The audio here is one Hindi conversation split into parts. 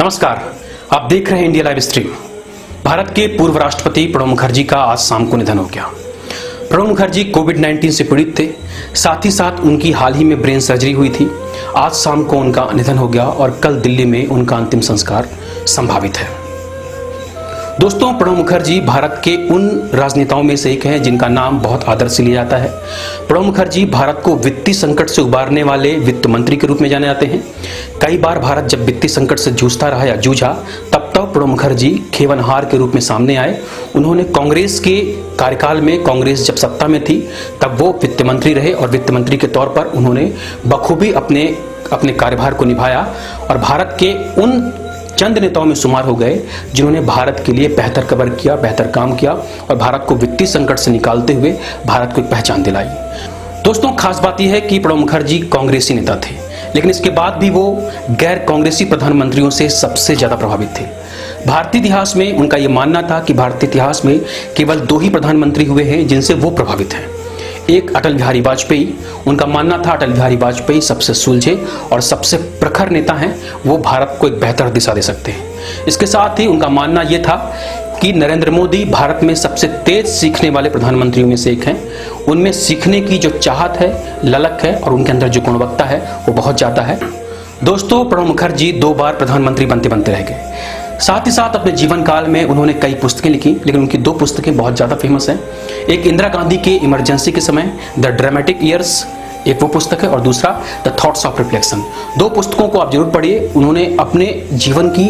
नमस्कार, आप देख रहे हैं इंडिया लाइव स्ट्रीम। भारत के पूर्व राष्ट्रपति प्रणब मुखर्जी का आज शाम को निधन हो गया। प्रणब मुखर्जी कोविड-19 से पीड़ित थे, साथ ही साथ उनकी हाल ही में ब्रेन सर्जरी हुई थी। आज शाम को उनका निधन हो गया और कल दिल्ली में उनका अंतिम संस्कार संभावित है। दोस्तों, प्रणब मुखर्जी भारत के उन राजनेताओं में से एक हैं जिनका नाम बहुत आदर से लिया जाता है। प्रणब मुखर्जी भारत को वित्तीय संकट से उबारने वाले वित्त मंत्री के रूप में जाने जाते हैं। कई बार भारत जब वित्तीय संकट से जूझता रहा या जूझा, तब प्रणब मुखर्जी खेवनहार के रूप में सामने आए। उन्होंने कांग्रेस के कार्यकाल में, कांग्रेस जब सत्ता में थी, तब वो वित्त मंत्री रहे और वित्त मंत्री के तौर पर उन्होंने बखूबी अपने कार्यभार को निभाया और भारत के उन चंद नेताओं में शुमार हो गए जिन्होंने भारत के लिए बेहतर काम किया और भारत को वित्तीय संकट से निकालते हुए भारत को एक पहचान दिलाई। दोस्तों, खास बात यह है कि प्रणब मुखर्जी कांग्रेसी नेता थे, लेकिन इसके बाद भी वो गैर कांग्रेसी प्रधानमंत्रियों से सबसे ज्यादा प्रभावित थे। भारतीय इतिहास में उनका यह मानना था कि भारतीय इतिहास में केवल 2 ही प्रधानमंत्री हुए हैं जिनसे वो प्रभावित हैं। एक अटल बिहारी वाजपेयी। उनका मानना था अटल बिहारी वाजपेयी सबसे सुलझे और सबसे प्रखर नेता हैं, वो भारत को एक बेहतर दिशा दे सकते हैं। इसके साथ ही उनका मानना यह था कि नरेंद्र मोदी भारत में सबसे तेज सीखने वाले प्रधानमंत्रियों में से एक हैं। उनमें सीखने की जो चाहत है, ललक है और उनके अंदर जो गुणवत्ता है वो बहुत ज्यादा है। दोस्तों, प्रणब मुखर्जी 2 बार प्रधानमंत्री बनते रह गए। साथ ही साथ अपने जीवन काल में उन्होंने कई पुस्तकें लिखी, लेकिन उनकी 2 पुस्तकें बहुत ज्यादा फेमस हैं। एक इंदिरा गांधी के इमरजेंसी के समय द ड्रामेटिक ईयर्स, एक वो पुस्तक है, और दूसरा द थॉट्स ऑफ रिफ्लेक्शन। 2 पुस्तकों को आप जरूर पढ़िए। उन्होंने अपने जीवन की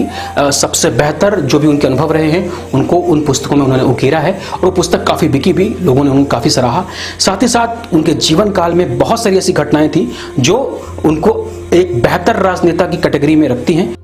सबसे बेहतर जो भी उनके अनुभव रहे हैं उनको उन पुस्तकों में उन्होंने उकेरा है और वो पुस्तक काफी बिकी भी, लोगों ने उनको काफी सराहा। साथ ही साथ उनके जीवन काल में बहुत सारी ऐसी घटनाएं थी जो उनको एक बेहतर राजनेता की कैटेगरी में रखती हैं